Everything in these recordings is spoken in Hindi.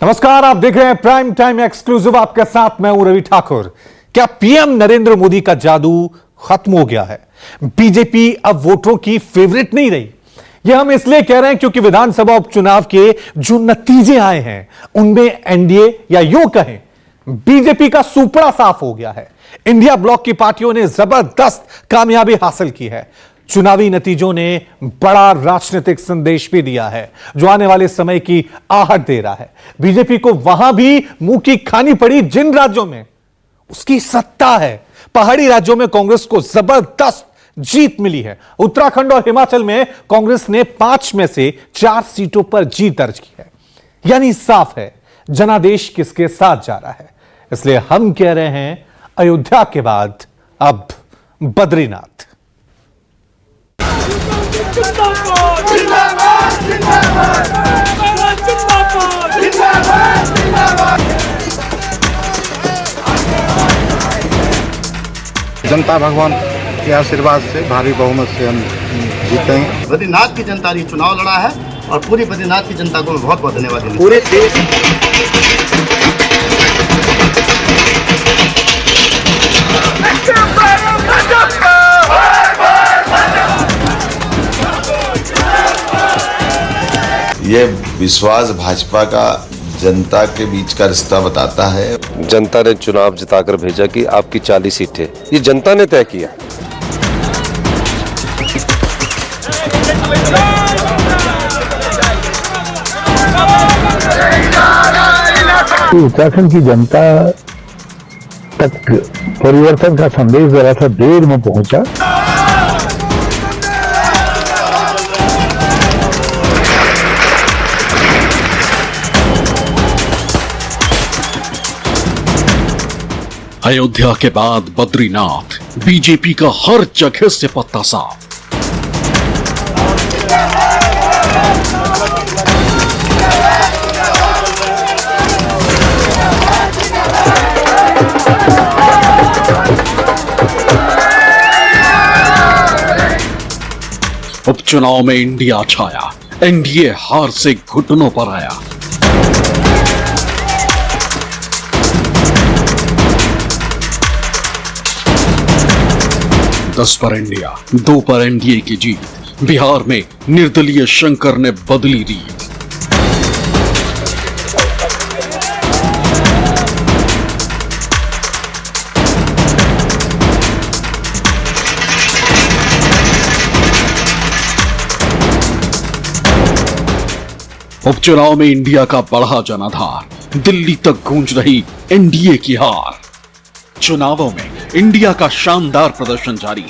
नमस्कार, आप देख रहे हैं प्राइम टाइम एक्सक्लूसिव। आपके साथ मैं हूं रवि ठाकुर। क्या पीएम नरेंद्र मोदी का जादू खत्म हो गया है? बीजेपी अब वोटरों की फेवरेट नहीं रही। यह हम इसलिए कह रहे हैं क्योंकि विधानसभा उपचुनाव के जो नतीजे आए हैं उनमें एनडीए या यूं कहें बीजेपी का सुपड़ा साफ हो गया है। इंडिया ब्लॉक की पार्टियों ने जबरदस्त कामयाबी हासिल की है। चुनावी नतीजों ने बड़ा राजनीतिक संदेश भी दिया है जो आने वाले समय की आहट दे रहा है। बीजेपी को वहां भी मुंह की खानी पड़ी जिन राज्यों में उसकी सत्ता है। पहाड़ी राज्यों में कांग्रेस को जबरदस्त जीत मिली है। उत्तराखंड और हिमाचल में कांग्रेस ने 5 में से 4 सीटों पर जीत दर्ज की है। यानी साफ है जनादेश किसके साथ जा रहा है। इसलिए हम कह रहे हैं अयोध्या के बाद अब बद्रीनाथ। जनता भगवान के आशीर्वाद से भारी बहुमत से हम जीतेंगे। बद्रीनाथ की जनता ने चुनाव लड़ा है और पूरी बद्रीनाथ की जनता को मैं बहुत बहुत धन्यवाद देना। पूरे देश ये विश्वास भाजपा का जनता के बीच का रिश्ता बताता है। जनता ने चुनाव जिताकर भेजा कि आपकी 40 सीटें ये जनता ने तय किया। उत्तराखंड की जनता तक परिवर्तन का संदेश जरा सा देर में पहुंचा। अयोध्या के बाद बद्रीनाथ, बीजेपी का हर जगह से पत्ता साफ। उपचुनाव में इंडिया छाया, एनडीए हार से घुटनों पर आया। दस पर इंडिया, 2 पर एनडीए की जीत। बिहार में निर्दलीय शंकर ने बदली रीत। उपचुनाव में इंडिया का बढ़ा जनाधार, दिल्ली तक गूंज रही एनडीए की हार। चुनावों में इंडिया का शानदार प्रदर्शन जारी।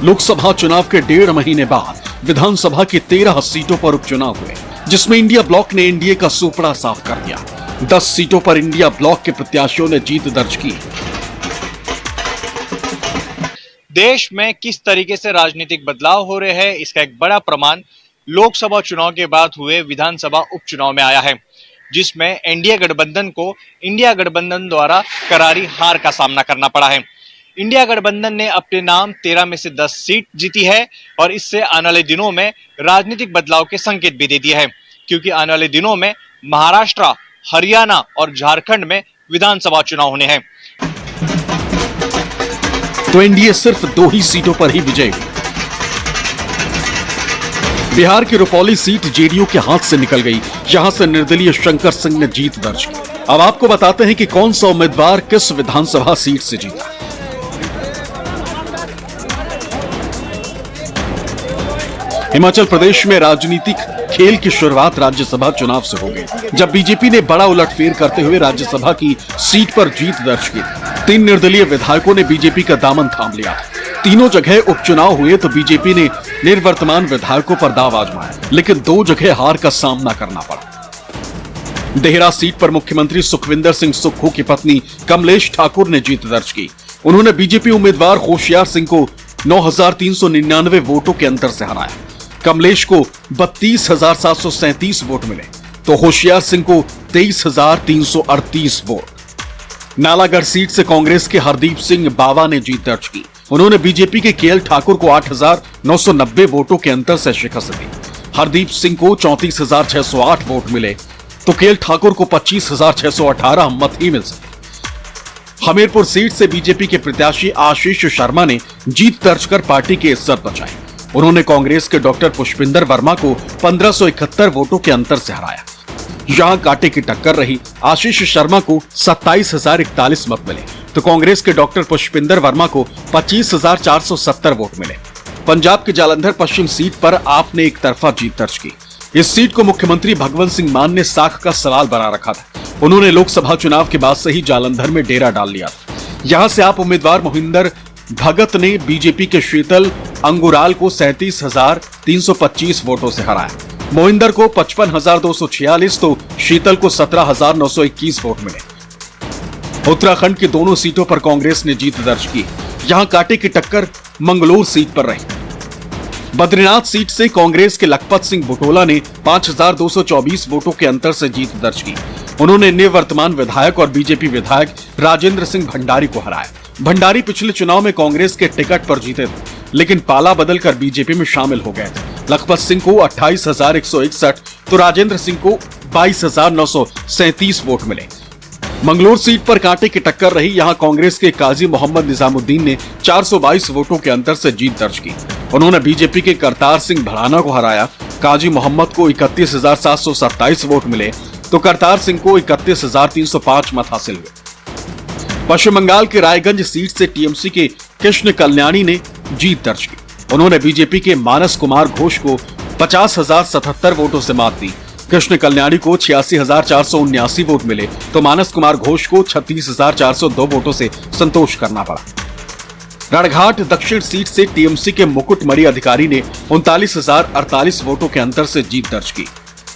लोकसभा चुनाव के 1.5 महीने बाद विधानसभा की 13 सीटों पर उपचुनाव हुए, जिसमें इंडिया ब्लॉक ने एनडीए का सुपड़ा साफ कर दिया। 10 सीटों पर इंडिया ब्लॉक के प्रत्याशियों ने जीत दर्ज की। देश में किस तरीके से राजनीतिक बदलाव हो रहे हैं, इसका एक बड़ा प्रमाण लोकसभा चुनाव के बाद हुए विधानसभा उपचुनाव में आया है, जिसमें एनडीए गठबंधन को इंडिया गठबंधन द्वारा करारी हार का सामना करना पड़ा है। इंडिया गठबंधन ने अपने नाम 13 में से 10 सीट जीती है और इससे आने वाले दिनों में राजनीतिक बदलाव के संकेत भी दे दिए हैं, क्योंकि आने वाले दिनों में महाराष्ट्र, हरियाणा और झारखंड में विधानसभा चुनाव होने हैं। तो एनडीए सिर्फ 2 ही सीटों पर ही विजयी हुई। बिहार की रुपौली सीट जेडीयू के हाथ से निकल गई। यहां से निर्दलीय शंकर सिंह ने जीत दर्ज की। अब आपको बताते हैं कि कौन सा उम्मीदवार किस विधानसभा सीट से जीता। हिमाचल प्रदेश में राजनीतिक खेल की शुरुआत राज्यसभा चुनाव से हो गई, जब बीजेपी ने बड़ा उलटफेर करते हुए राज्यसभा की सीट पर जीत दर्ज की। 3 निर्दलीय विधायकों ने बीजेपी का दामन थाम लिया। तीनों जगह उपचुनाव हुए तो बीजेपी ने निर्वर्तमान विधायकों पर दाव आजमाया, लेकिन 2 जगह हार का सामना करना पड़ा। देहरा सीट पर मुख्यमंत्री सुखविंदर सिंह सुक्खू की पत्नी कमलेश ठाकुर ने जीत दर्ज की। उन्होंने बीजेपी उम्मीदवार होशियार सिंह को 9,399 वोटों के अंतर से हराया। कमलेश को 32,737 वोट मिले तो होशियार सिंह को 23,338 वोट। नालागढ़ सीट से कांग्रेस के हरदीप सिंह बावा ने जीत दर्ज की। उन्होंने बीजेपी के केएल ठाकुर को 8,990 वोटों के अंतर से शिकस्त दी। हरदीप सिंह को 34,608 वोट मिले तो केएल ठाकुर को 25,618 मत ही मिल सके। हमीरपुर सीट से बीजेपी के प्रत्याशी आशीष शर्मा ने जीत दर्ज कर पार्टी की इज्जत बचाई। उन्होंने कांग्रेस के डॉक्टर पुष्पिंदर वर्मा को 1571 वोटों के अंतर से हराया। यहां कांटे की टक्कर रही। आशीष शर्मा को 27,041 मत मिले तो कांग्रेस के डॉक्टर पुष्पिंदर वर्मा को 25,470 वोट मिले। पंजाब के जालंधर पश्चिम सीट पर आपने एक तरफा जीत दर्ज की। इस सीट को मुख्यमंत्री भगवंत सिंह मान ने साख का सवाल बना रखा था। उन्होंने लोकसभा चुनाव के बाद से ही जालंधर में डेरा डाल लिया था। यहां से आप उम्मीदवार मोहिंदर भगत ने बीजेपी के शीतल अंगुराल को 37,325 वोटों से हराया। मोहिंदर को 55,246 तो शीतल को 17,921 वोट मिले। उत्तराखंड की दोनों सीटों पर कांग्रेस ने जीत दर्ज की। यहां कांटे की टक्कर मंगलोर सीट पर रही। बद्रीनाथ सीट से कांग्रेस के लखपत सिंह बुटोला ने 5,224 वोटों के अंतर से जीत दर्ज की। उन्होंने निवर्तमान विधायक और बीजेपी विधायक राजेंद्र सिंह भंडारी को हराया। भंडारी पिछले चुनाव में कांग्रेस के टिकट पर जीते थे, लेकिन पाला बदलकर बीजेपी में शामिल हो गए थे। लखपत सिंह को 28,161 तो राजेंद्र सिंह को 22,937 वोट मिले। मंगलोर सीट पर कांटे की टक्कर रही। यहां कांग्रेस के काजी मोहम्मद निजामुद्दीन ने 422 वोटों के अंतर से जीत दर्ज की। उन्होंने बीजेपी के करतार सिंह भड़ाना को हराया। काजी मोहम्मद को 31,727 वोट मिले तो करतार सिंह को 31,305 मत हासिल हुए। पश्चिम बंगाल के रायगंज सीट से टीएमसी के कृष्ण कल्याणी ने जीत दर्ज की। उन्होंने बीजेपी के मानस कुमार घोष को 50,077 वोटों से मात दी। कृष्ण कल्याणी को 86,479 वोट मिले तो मानस कुमार घोष को 36,402 वोटों से संतोष करना पड़ा। रणघाट दक्षिण सीट से टीएमसी के मुकुटमणि अधिकारी ने 39,048 वोटों के अंतर से जीत दर्ज की।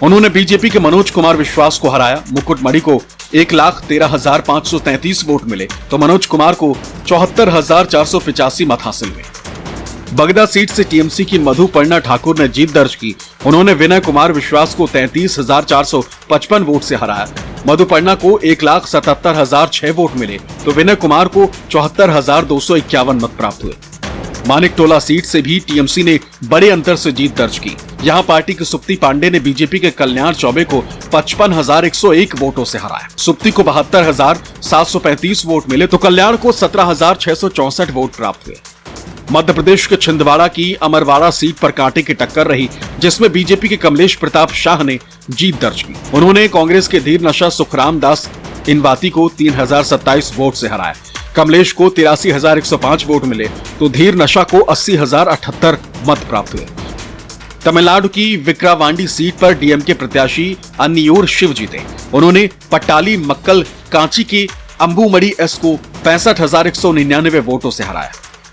उन्होंने बीजेपी के मनोज कुमार विश्वास को हराया। मुकुटमणि को 1,13,533 वोट मिले तो मनोज कुमार को 74,485 मत हासिल हुए। बगदा सीट से टीएमसी की मधुपर्णा ठाकुर ने जीत दर्ज की। उन्होंने विनय कुमार विश्वास को 33,455 वोट से हराया। मधुपर्णा को 1,77,006 वोट मिले तो विनय कुमार को 74,251 मत प्राप्त हुए। मानिकटोला सीट से भी टीएमसी ने बड़े अंतर से जीत दर्ज की। यहां पार्टी के सुप्ती पांडे ने बीजेपी के कल्याण चौबे को 55,101 वोटों से हराया। सुप्ती को 72,735 वोट मिले तो कल्याण को 17,664 वोट प्राप्त हुए। मध्य प्रदेश के छिंदवाड़ा की अमरवाड़ा सीट पर कांटे की टक्कर रही, जिसमें बीजेपी के कमलेश प्रताप शाह ने जीत दर्ज की। उन्होंने कांग्रेस के धीर नशा सुखराम दास इनवाती को 3,027 वोट से हराया। कमलेश को 83,105 वोट मिले तो धीर नशा को 80,078 मत प्राप्त हुए। तमिलनाडु की विक्रावांडी सीट पर डीएमके प्रत्याशी अन्नियूर शिव जीते। उन्होंने पट्टाली मक्कल कांची के अंबुमड़ी एस को 65,199 वोटों से हराया।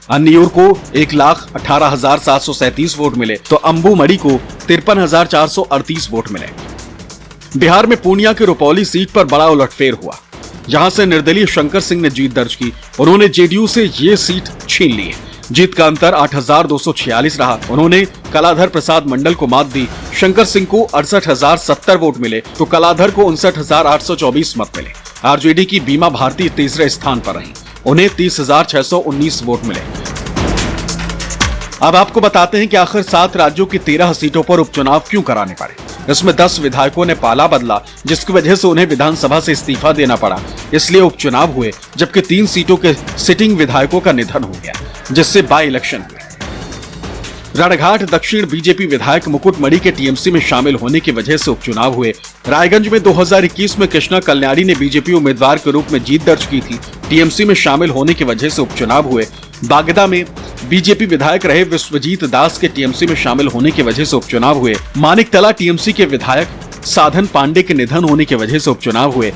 अन्नियूर को 1,18,737 वोट मिले तो अंबुमड़ी को 53,438 वोट मिले। बिहार में पूर्णिया के रुपौली सीट पर बड़ा उलटफेर हुआ। यहां से निर्दलीय शंकर सिंह ने जीत दर्ज की। उन्होंने जेडीयू से ये सीट छीन ली। जीत का अंतर 8,246 रहा। उन्होंने कलाधर प्रसाद मंडल को मात दी। शंकर सिंह को 68,070 वोट मिले तो कलाधर को 59,824 मत मिले। आरजेडी की बीमा भारती तीसरे स्थान पर रही। उन्हें 30,619 वोट मिले। अब आपको बताते हैं कि आखिर 7 राज्यों की 13 सीटों पर उपचुनाव क्यों कराने पड़े। इसमें 10 विधायकों ने पाला बदला, जिसकी वजह से उन्हें विधानसभा से इस्तीफा देना पड़ा। इसलिए उपचुनाव हुए, जबकि 3 सीटों के सिटिंग विधायकों का निधन हो गया, जिससे बाई इलेक्शन हुए। रणघाट दक्षिण बीजेपी विधायक मुकुटमणि के टीएमसी में शामिल होने की वजह से उपचुनाव हुए। रायगंज में 2021 में कृष्णा कल्याणी ने बीजेपी उम्मीदवार के रूप में जीत दर्ज की थी। टीएमसी में शामिल होने की वजह से उपचुनाव हुए। बागदा में बीजेपी विधायक रहे विश्वजीत दास के टीएमसी में शामिल होने की वजह से उपचुनाव हुए। मानिकतला टीएमसी के विधायक साधन पांडे के निधन होने की वजह से उपचुनाव हुए।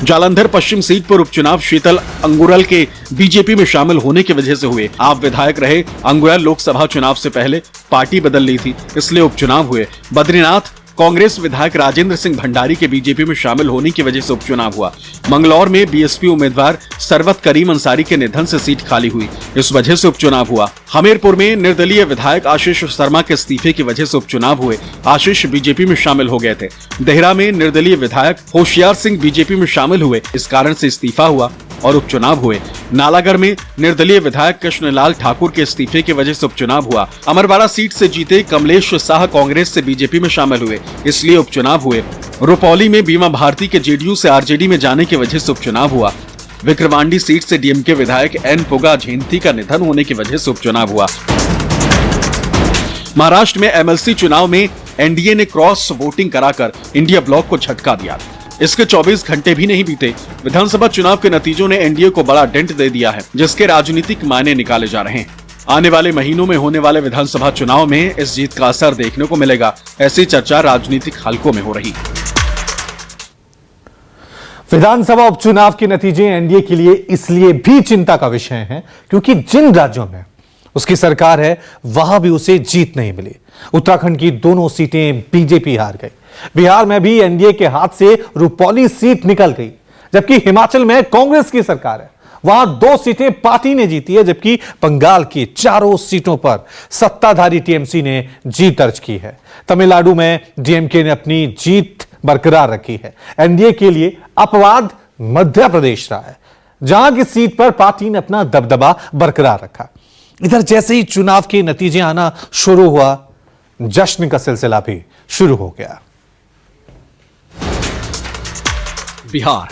जालंधर पश्चिम सीट पर उपचुनाव शीतल अंगुरल के बीजेपी में शामिल होने की वजह से हुए। आप विधायक रहे अंगुरल लोकसभा चुनाव से पहले पार्टी बदल ली थी, इसलिए उपचुनाव हुए। बद्रीनाथ कांग्रेस विधायक राजेंद्र सिंह भंडारी के बीजेपी में शामिल होने की वजह से उपचुनाव हुआ। मंगलौर में बीएसपी उम्मीदवार सरवत करीम अंसारी के निधन से सीट खाली हुई, इस वजह से उपचुनाव हुआ। हमीरपुर में निर्दलीय विधायक आशीष शर्मा के इस्तीफे की वजह से उपचुनाव हुए। आशीष बीजेपी में शामिल हो गए थे। देहरा में निर्दलीय विधायक होशियार सिंह बीजेपी में शामिल हुए, इस कारण से इस्तीफा हुआ और उपचुनाव हुए। नालागढ़ में निर्दलीय विधायक कृष्णलाल ठाकुर के इस्तीफे की वजह से उपचुनाव हुआ। अमरवाड़ा सीट से जीते कमलेश शाह कांग्रेस से बीजेपी में शामिल हुए, इसलिए उपचुनाव हुए। रुपौली में बीमा भारती के जेडीयू से आरजेडी में जाने की वजह से उपचुनाव हुआ। विक्रवांडी सीट से डीएमके विधायक एन पुगा झेंती का निधन होने की वजह से उपचुनाव हुआ। महाराष्ट्र में एमएलसी चुनाव में एनडीए ने क्रॉस वोटिंग कराकर इंडिया ब्लॉक को झटका दिया। इसके 24 घंटे भी नहीं बीते, विधानसभा चुनाव के नतीजों ने एनडीए को बड़ा डेंट दे दिया है, जिसके राजनीतिक मायने निकाले जा रहे हैं। आने वाले महीनों में होने वाले विधानसभा चुनाव में इस जीत का असर देखने को मिलेगा, ऐसी चर्चा राजनीतिक हलकों में हो रही। विधानसभा उपचुनाव के नतीजे एनडीए के लिए इसलिए भी चिंता का विषय हैं क्योंकि जिन राज्यों में उसकी सरकार है वहां भी उसे जीत नहीं मिली। उत्तराखंड की दोनों सीटें बीजेपी हार गई। बिहार में भी एनडीए के हाथ से रुपौली सीट निकल गई, जबकि हिमाचल में कांग्रेस की सरकार है, वहां 2 सीटें पार्टी ने जीती है, जबकि बंगाल की 4 सीटों पर सत्ताधारी टीएमसी ने जीत दर्ज की है। तमिलनाडु में डीएमके ने अपनी जीत बरकरार रखी है। एनडीए के लिए अपवाद मध्य प्रदेश रहा है, जहां की सीट पर पार्टी ने अपना दबदबा बरकरार रखा। इधर जैसे ही चुनाव के नतीजे आना शुरू हुआ, जश्न का सिलसिला भी शुरू हो गया। बिहार,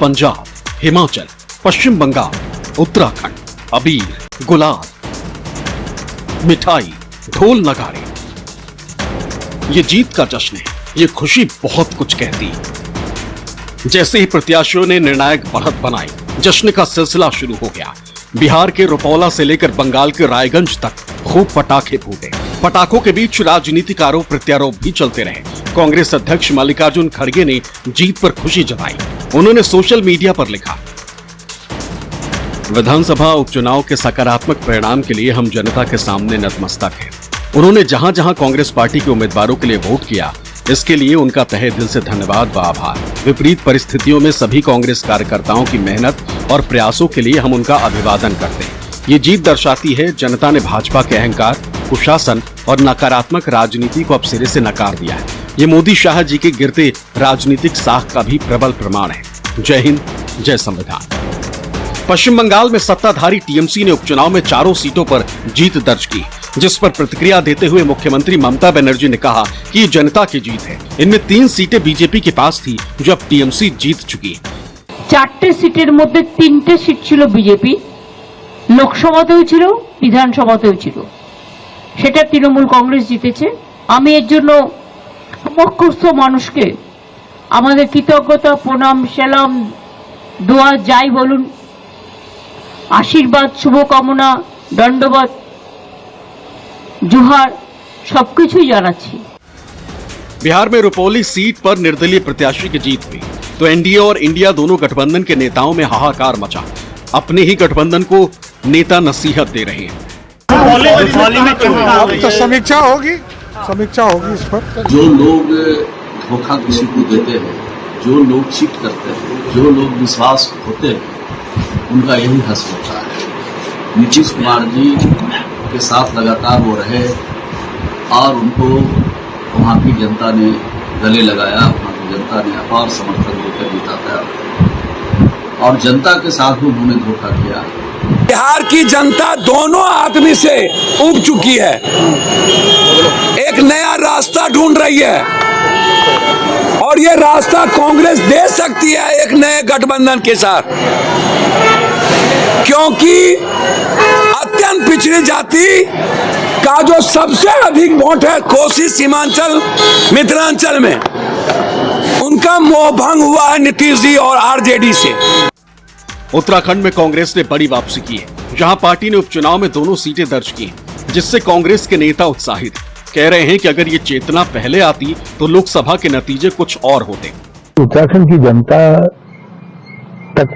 पंजाब, हिमाचल, पश्चिम बंगाल, उत्तराखंड, अबीर, गुलाल, मिठाई, ढोल नगाड़े, ये जीत का जश्न है। ये खुशी बहुत कुछ कहती है। जैसे ही प्रत्याशियों ने निर्णायक बढ़त बनाई, जश्न का सिलसिला शुरू हो गया। बिहार के रुपौला से लेकर बंगाल के रायगंज तक खूब पटाखे फूटे। पटाखों के बीच राजनीतिक आरोप प्रत्यारोप भी चलते रहे। कांग्रेस अध्यक्ष मल्लिकार्जुन खड़गे ने जीत पर खुशी जताई। उन्होंने सोशल मीडिया पर लिखा, विधानसभा उपचुनाव के सकारात्मक परिणाम के लिए हम जनता के सामने नतमस्तक हैं। उन्होंने जहां जहां कांग्रेस पार्टी के उम्मीदवारों के लिए वोट किया, इसके लिए उनका तहे दिल से धन्यवाद व आभार। विपरीत परिस्थितियों में सभी कांग्रेस कार्यकर्ताओं की मेहनत और प्रयासों के लिए हम उनका अभिवादन करते हैं। ये जीत दर्शाती है जनता ने भाजपा के अहंकार, कुशासन और नकारात्मक राजनीति को अब सिरे से नकार दिया है। ये मोदी शाह जी के गिरते राजनीतिक साख का भी प्रबल प्रमाण है। जय हिंद, जय संविधान। पश्चिम बंगाल में सत्ताधारी टीएमसी ने उपचुनाव में 4 सीटों पर जीत दर्ज की, जिस पर प्रतिक्रिया देते हुए मुख्यमंत्री ममता बनर्जी ने कहा कि ये जनता की जीत है। इनमें 3 सीटें बीजेपी के पास थी, जो अब टीएमसी जीत चुकी है। 4টে সিটের মধ্যে 3টে সিট ছিল বিজেপি, লোকসভাতেও ছিল, বিধানসভাতেও ছিল, সেটা তৃণমূল কংগ্রেস জিতেছে। আমি এর জন্য সমস্ত মানুষকে আমাদের কৃতজ্ঞতা, প্রণাম, সালাম, দোয়া যাই বলুন, আশীর্বাদ, শুভকামনা, দণ্ডবত, জোহার সবকিছুই জানাচ্ছি। बिहार में रुपौली सीट पर निर्दलीय प्रत्याशी की जीत हुई तो एनडीए और इंडिया दोनों गठबंधन के नेताओं में हाहाकार मचा। अपने ही गठबंधन को नेता नसीहत दे रहे हैं। तो समीक्षा होगी इस पर। जो लोग धोखा किसी को देते हैं, जो लोग चीट करते हैं, जो लोग विश्वास होते हैं, उनका यही हश्र होता है। नीतीश कुमार जी के साथ लगातार वो रहे और उनको वहाँ की जनता ने गले लगाया, वहाँ की जनता ने अपार समर्थन देकर जिताया और जनता के साथ भी उन्होंने धोखा किया। बिहार की जनता दोनों आदमी से उब चुकी है, एक नया रास्ता ढूंढ रही है और ये रास्ता कांग्रेस दे सकती है एक नए गठबंधन के साथ, क्योंकि अत्यंत पिछड़ी जाति का जो सबसे अधिक वोट है कोसी, सीमांचल, मिथिलांचल में, उनका मोह भंग हुआ है नीतीश जी और आरजेडी से। उत्तराखंड में कांग्रेस ने बड़ी वापसी की है, जहां पार्टी ने उपचुनाव में दोनों सीटें दर्ज की, जिससे कांग्रेस के नेता उत्साहित कह रहे हैं कि अगर ये चेतना पहले आती तो लोकसभा के नतीजे कुछ और होते। उत्तराखंड की जनता तक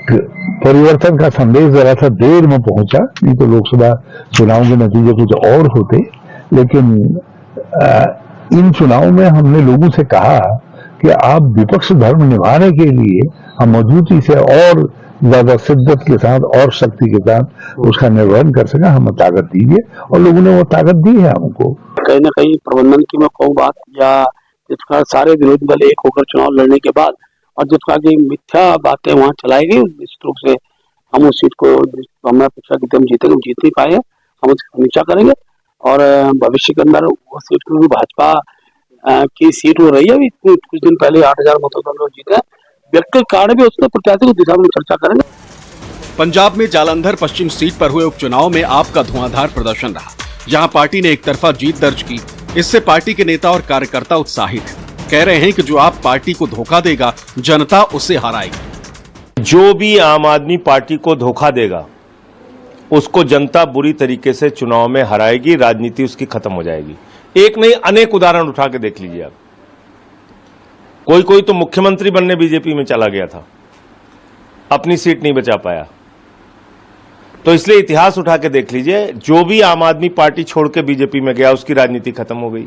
परिवर्तन का संदेश जरा सा देर में पहुंचा, नहीं तो लोकसभा चुनाव के नतीजे कुछ और होते। लेकिन इन चुनाव में हमने लोगों से कहा कि आप विपक्ष धर्म निभाने के लिए हम मजबूती से और ज्यादा शिद्दत के साथ और शक्ति के साथ उसका निर्वहन कर सका, हमें ताकत दीजिए, और लोगों ने वो ताकत दी है हमको। कहीं न कहीं प्रबंधन की मैं कहूँ बात, या जिस प्रकार सारे विरोधी दल एक होकर चुनाव लड़ने के बाद और जिस प्रकार की मिथ्या बातें वहाँ चलाई गई, निश्चित रूप से हम उस सीट को हमने अपेक्षा की हम जीत नहीं पाए, हम उसकी समीक्षा करेंगे और भविष्य के अंदर वो सीट को भी भाजपा की सीट हो रही है। अभी कुछ दिन पहले 8,000 मतों से हम लोग जीते हैं। व्यक्तिगत कारण भी उसने प्रत्याशी को दिशा में चर्चा करेंगे। पंजाब में जालंधर पश्चिम सीट पर हुए उपचुनाव में आप का धुआंधार प्रदर्शन रहा, जहां पार्टी ने एक तरफा जीत दर्ज की। इससे पार्टी के नेता और कार्यकर्ता उत्साहित हैं। कह रहे हैं कि जो आप पार्टी को धोखा देगा, जनता उसे हराएगी। जो भी आम आदमी पार्टी को धोखा देगा उसको जनता बुरी तरीके से चुनाव में हराएगी, राजनीति उसकी खत्म हो जाएगी। एक नहीं अनेक उदाहरण उठा के देख लीजिए आप। कोई तो मुख्यमंत्री बनने बीजेपी में चला गया था, अपनी सीट नहीं बचा पाया। तो इसलिए इतिहास उठा के देख लीजिए, जो भी आम आदमी पार्टी छोड़ के बीजेपी में गया उसकी राजनीति खत्म हो गई।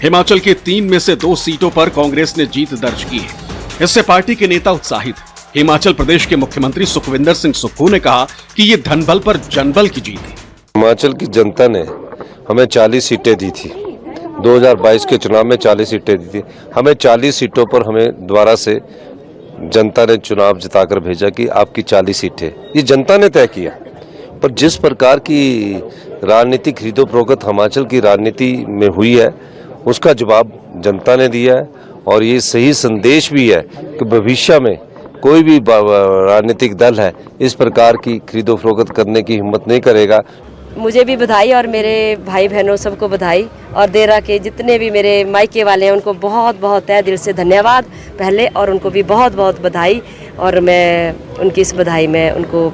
हिमाचल के 3 में से 2 सीटों पर कांग्रेस ने जीत दर्ज की है। इससे पार्टी के नेता उत्साहित हैं। हिमाचल प्रदेश के मुख्यमंत्री सुखविंदर सिंह सुक्खू ने कहा कि ये धनबल पर जनबल की जीत है। हिमाचल की जनता ने हमें 40 सीटें दी थी। 2022 के चुनाव में 40 सीटें दी थी। हमें 40 सीटों पर हमें दोबारा से जनता ने चुनाव जिताकर भेजा कि आपकी 40 सीटें, ये जनता ने तय किया। पर जिस प्रकार की राजनीतिक खरीदो फरोख्त हिमाचल की राजनीति में हुई है, उसका जवाब जनता ने दिया है। और ये सही संदेश भी है कि भविष्य में कोई भी राजनीतिक दल है इस प्रकार की खरीदो फरोख्त करने की हिम्मत नहीं करेगा। मुझे भी बधाई और मेरे भाई बहनों सबको बधाई, और देरा के जितने भी मेरे मायके वाले हैं उनको बहुत बहुत तहे दिल से धन्यवाद पहले, और उनको भी बहुत बहुत बधाई। और मैं उनकी इस बधाई में उनको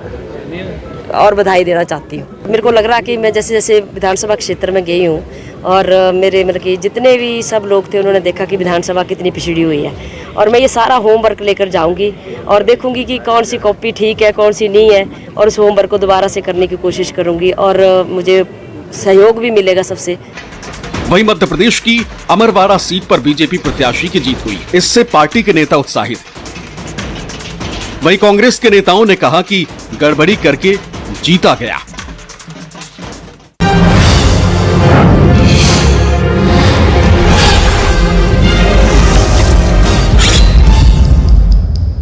और बधाई देना चाहती हूँ। मेरे को लग रहा कि मैं जैसे जैसे विधानसभा क्षेत्र में गई हूँ और मेरे मतलब कि जितने भी सब लोग थे उन्होंने देखा कि विधानसभा कितनी पिछड़ी हुई है, और मैं ये सारा होमवर्क लेकर जाऊंगी और देखूंगी कि कौन सी कॉपी ठीक है कौन सी नहीं है, और उस होमवर्क को दोबारा से करने की कोशिश करूंगी और मुझे सहयोग भी मिलेगा सबसे। वहीं मध्य प्रदेश की अमरवाड़ा सीट पर बीजेपी प्रत्याशी की जीत हुई, इससे पार्टी के नेता उत्साहित हैं। वहीं कांग्रेस के नेताओं ने कहा कि गड़बड़ी करके जीता गया।